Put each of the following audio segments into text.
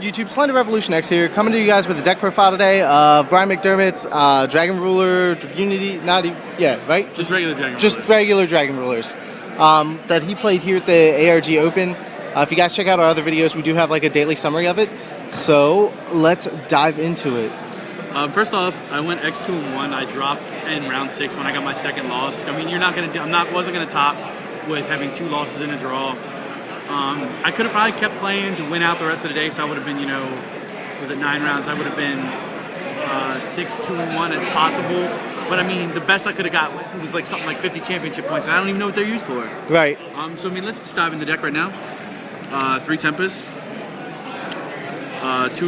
YouTube? Slender Revolution X here, coming to you guys with a deck profile today of Brian McDermott's Dragon Ruler, Unity, right? Just regular Dragon Rulers. Just regular Dragon Rulers that he played here at the ARG Open. If you guys check out our other videos, we do have like a daily summary of it. So let's dive into it. First off, I went X2-1. I dropped in round 6 when I got my second loss. I mean, wasn't gonna top with having 2 losses in a draw. I could have probably kept playing to win out the rest of the day, so I would have been, was it 9 rounds? I would have been 6-2-1. It's possible, but I mean, the best I could have got was like something like 50 championship points, and I don't even know what they're used for. Right. So I mean, let's just dive in the deck right now. 3 Tempest, 2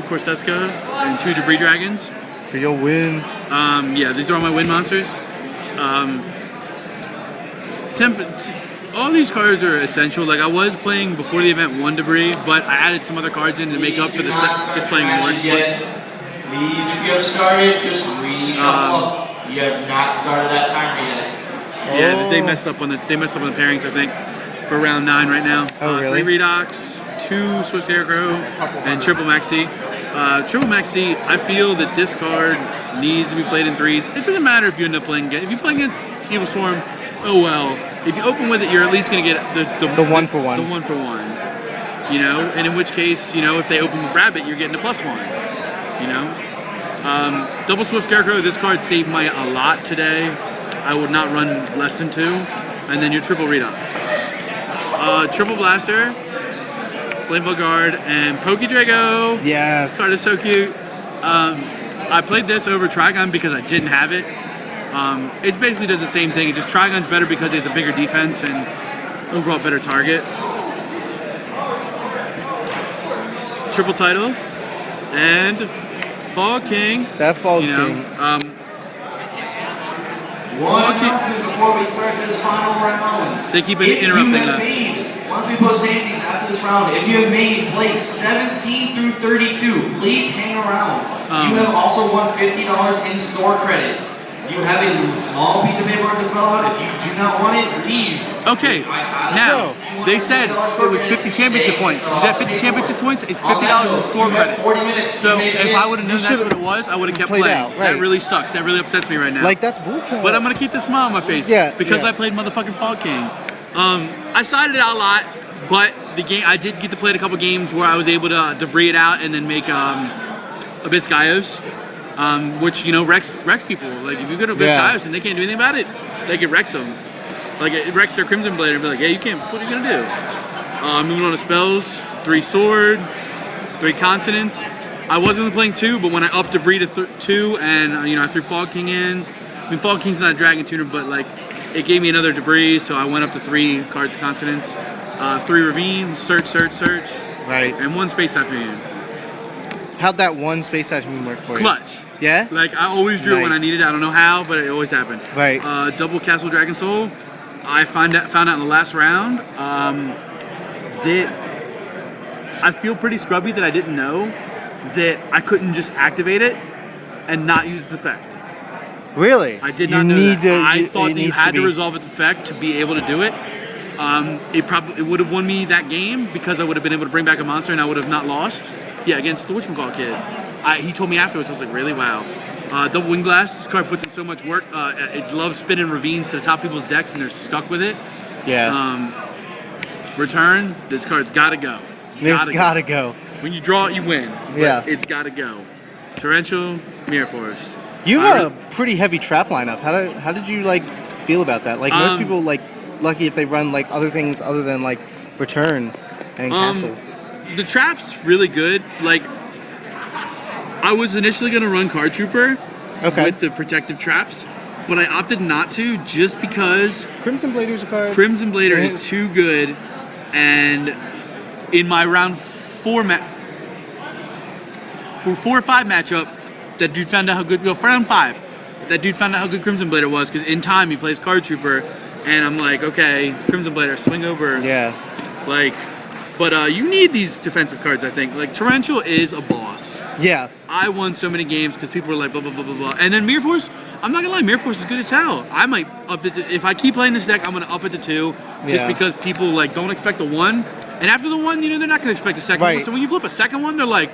Corseska, and 2 Debris Dragons. For your wins. Yeah, these are all my win monsters. All these cards are essential. Like, I was playing before the event 1 Debris, but I added some other cards in to make up for the set, just playing more. Please, if you have started, just reshuffle. You have not started that timer yet. Yeah, they messed up on the pairings, I think, for round 9 right now. Oh, really? 3 Redox, 2 Swift Scarecrow, and Triple Maxi. Triple Maxi, I feel that this card needs to be played in 3s. It doesn't matter if you end up playing if you play against Evil Swarm, oh well. If you open with it, you're at least going to get the 1-for-1. The 1-for-1. And in which case, if they open with Rabbit, you're getting a +1. Double Swift Scarecrow, this card saved my a lot today. I would not run less than 2. And then your Triple Redox. Triple Blaster, Flamefall Guard, and Pokedrago. Yes. Card is so cute. I played this over Trigon because I didn't have it. It basically does the same thing. It just Trigon's better because it has a bigger defense and overall better target. Triple title and Fall King. That Fall King. One announcement before we start this final round. They keep interrupting us. Once we post standings after this round, if you have made place 17 through 32, please hang around. You have also won $50 in store credit. You have a small piece of paper to fill out. If you do not want it, leave. Okay, now, they said it was 50 championship points. You got 50 championship points, it's $50 in store credit. So if I would have known that's what it was, I would have kept playing. Out, right. That really sucks. That really upsets me right now. Like, that's bullshit. But I'm going to keep the smile on my face. Yeah, because yeah. I played motherfucking Fall King. I sided it out a lot, but the game I did get to play a couple games where I was able to debris it out and then make Abyss Gaios. Which, wrecks people. Like, if you go to Abyss Gaios and they can't do anything about it, they can wreck them. Like, it wrecks their Crimson Blade and be like, hey, you can't, what are you going to do? Moving on to spells, 3 Sword, 3 Consonants. I wasn't playing 2, but when I upped Debris to 2 and, I threw Fog King in. I mean, Fog King's not a Dragon Tuner, but, like, it gave me another Debris, so I went up to 3 cards of Consonants. 3 Ravine, Search. Right. And 1 Space Typhoon. How'd that 1 Space Typhoon work for you? Clutch. Yeah? Like, I always drew it when I needed it. I don't know how, but it always happened. Right. Double Castle Dragon Soul. I found out in the last round that I feel pretty scrubby that I didn't know that I couldn't just activate it and not use its effect. Really? I did not know that. I thought that you had to resolve its effect to be able to do it. It would have won me that game because I would have been able to bring back a monster and I would have not lost. Yeah, against the whatchamacallit kid. He told me afterwards, I was like, really? Wow. Double Wind Blast, this card puts in so much work. It loves spinning ravines to the top people's decks and they're stuck with it. Yeah. Return, this card's gotta go. It's gotta go. When you draw it, you win. Yeah. It's gotta go. Torrential, Mirror Force. You have a pretty heavy trap lineup. How did you, feel about that? Like, most people, lucky if they run, other things other than, Return and Castle. The trap's really good. Like, I was initially going to run Card Trooper with the protective traps, but I opted not to just because Crimson Blader's a card. Crimson Blader is too good, and in my round 4 or 5 matchup, that dude found out how good. Well, for round 5, that dude found out how good Crimson Blader was because in time he plays Card Trooper, and I'm like, okay, Crimson Blader, swing over. Yeah. But you need these defensive cards, I think. Like, Torrential is a boss. Yeah. I won so many games because people were like, blah, blah, blah, blah, blah. And then Mirror Force, I'm not going to lie, Mirror Force is good as hell. I might up it to, if I keep playing this deck, I'm going to up it to 2 just because people, don't expect a 1. And after the 1, they're not going to expect a second one. So when you flip a second one, they're like,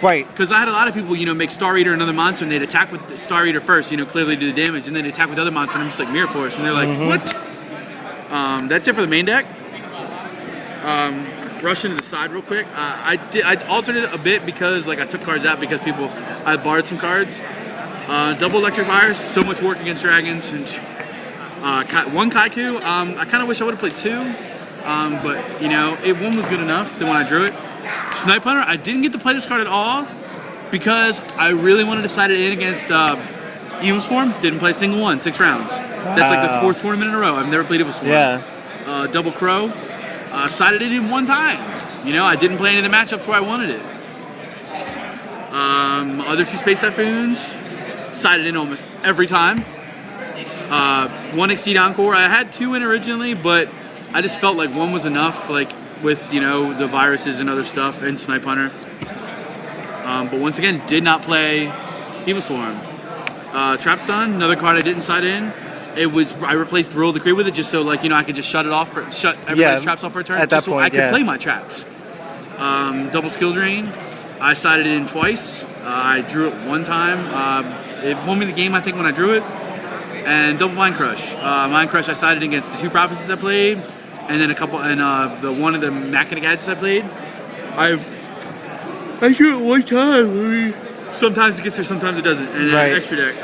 Right. Because I had a lot of people, make Star Eater another monster, and they'd attack with the Star Eater first, clearly do the damage, and then they'd attack with other monsters, and I'm just like Mirror Force, and they're like, what? That's it for the main deck. Rushing to the side real quick. I altered it a bit because I took cards out because I borrowed some cards. Double Electric Virus, so much work against dragons, and one Kaiku. I kind of wish I would have played two, but one was good enough. Then when I drew it, Snipe Hunter, I didn't get to play this card at all because I really wanted to slide it in against Evil Swarm. Didn't play a single one, 6 rounds. That's like the 4th tournament in a row. I've never played Evil Swarm. Yeah. Double Crow, sided it in one time. I didn't play any of the matchups where I wanted it. Other 2 Space Typhoons, sided in almost every time. 1 Exceed Encore. I had 2 in originally, but I just felt like 1 was enough, with, the viruses and other stuff, and Snipe Hunter. But once again, did not play Evil Swarm. Trap Stun, another card I didn't side in. I replaced Roll Decree with it just so, I could just shut everybody's traps off for a turn. At that just so point, I could play my traps. Double Skill Drain. I sided it in twice. I drew it 1 time. It won me the game, I think, when I drew it. And Double Mind Crush. Mind Crush, I sided against the 2 Prophecies I played, and then a couple, and one of the Machina Gadgets I played. I drew it 1 time. Sometimes it gets there, sometimes it doesn't. And then extra deck.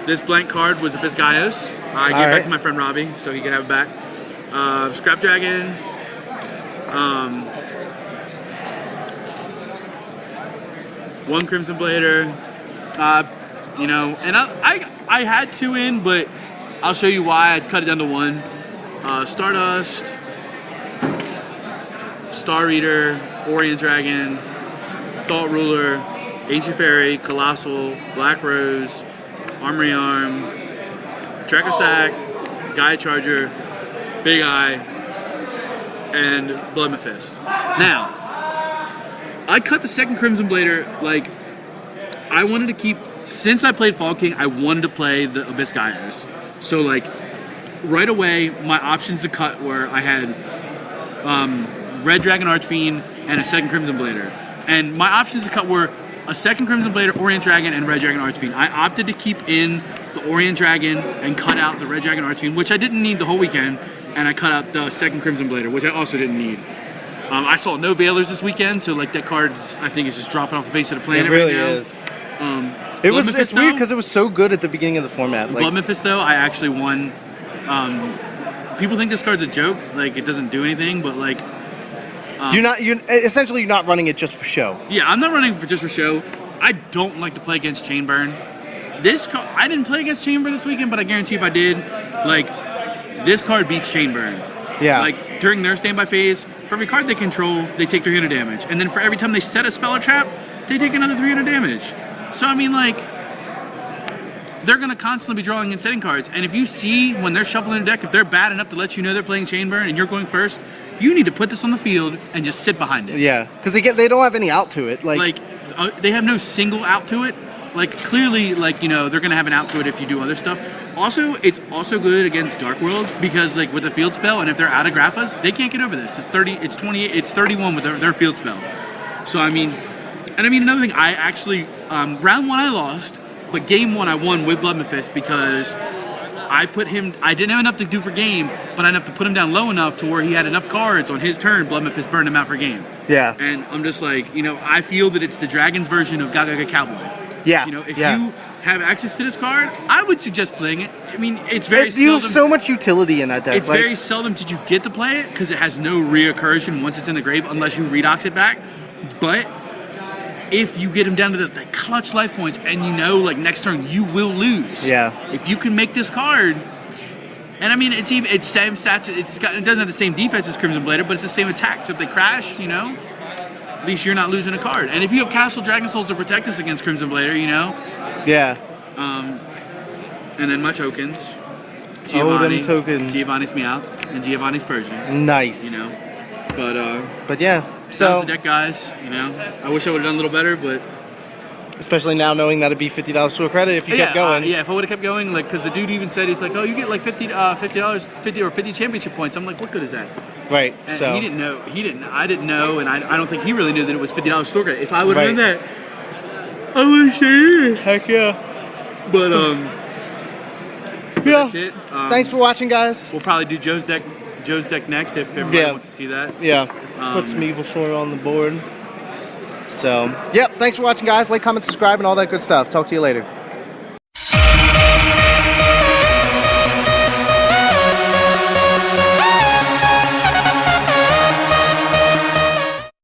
This blank card was Abyss Gaios. I gave it back to my friend Robbie, so he could have it back. Scrap Dragon. One Crimson Blader. And I had 2 in, but I'll show you why I cut it down to 1. Stardust, Star Eater, Orient Dragon, Thought Ruler, Ancient Fairy, Colossal, Black Rose, Armory Arm, Tracker Sack, Gaia Charger, Big Eye, and Blood Mephisto. Now, I cut the second Crimson Blader, I wanted to keep, since I played Fall King, I wanted to play the Abyss Gaios. So, right away, my options to cut were I had Red Dragon Archfiend and a second Crimson Blader. And my options to cut were a second Crimson Blader, Orient Dragon, and Red Dragon Archfiend. I opted to keep in the Orient Dragon and cut out the Red Dragon Archfiend, which I didn't need the whole weekend, and I cut out the second Crimson Blader, which I also didn't need. I saw no Veilers this weekend, so that card, I think, is just dropping off the face of the planet right now. It really is. It's weird because it was so good at the beginning of the format. Blood Mephisto, I actually won. People think this card's a joke, it doesn't do anything, but you're essentially not running it just for show. Yeah, I'm not running it just for show. I don't like to play against Chainburn. I didn't play against Chainburn this weekend, but I guarantee if I did, this card beats Chainburn. Yeah. During their standby phase, for every card they control, they take 300 damage, and then for every time they set a spell or trap, they take another 300 damage. So I mean, they're gonna constantly be drawing and setting cards, and if you see when they're shuffling their deck, if they're bad enough to let you know they're playing Chainburn and you're going first, you need to put this on the field and just sit behind it. Yeah, because they don't have any out to it. They have no single out to it. Clearly, they're gonna have an out to it if you do other stuff. Also, it's also good against Dark World because with the field spell, and if they're out of Graphas, they can't get over this. It's 30, it's 28, it's 31 with their field spell. So I mean, another thing, I actually round 1 I lost, but game 1 I won with Blood Mephisto because I didn't have enough to do for game, but I enough to put him down low enough to where he had enough cards on his turn, Blood Mephisto burned him out for game. Yeah. And I'm just I feel that it's the Dragon's version of Gaga Cowboy. Yeah. If you have access to this card, I would suggest playing it. I mean, it's very seldom. You have so much utility in that deck. It's very seldom did you get to play it because it has no reoccursion once it's in the grave unless you redox it back. But if you get him down to the clutch life points and next turn you will lose. Yeah. If you can make this card, and I mean it's same stats. It doesn't have the same defense as Crimson Blader, but it's the same attack. So if they crash, at least you're not losing a card. And if you have Castle Dragon Souls to protect us against Crimson Blader, Yeah. And then my tokens. Giovanni, tokens. Giovanni's Meowth and Giovanni's Persian. Nice. But yeah. So that was the deck, guys. I wish I would have done a little better, but especially now knowing that it'd be $50 to a credit if you kept going. If I would have kept going, because the dude even said he's like, oh, you get $50 or 50 championship points. I'm like, what good is that? Right. And So he didn't know. I didn't know, and I don't think he really knew that it was $50 store credit. If I would have known that, I would have said it. heck yeah. But Yeah. that's it. Thanks for watching, guys. We'll probably do Joe's deck next if everybody Yeah. wants to see that. Yeah. Put some evil story on the board. So, yep. Thanks for watching, guys. Like, comment, subscribe, and all that good stuff. Talk to you later.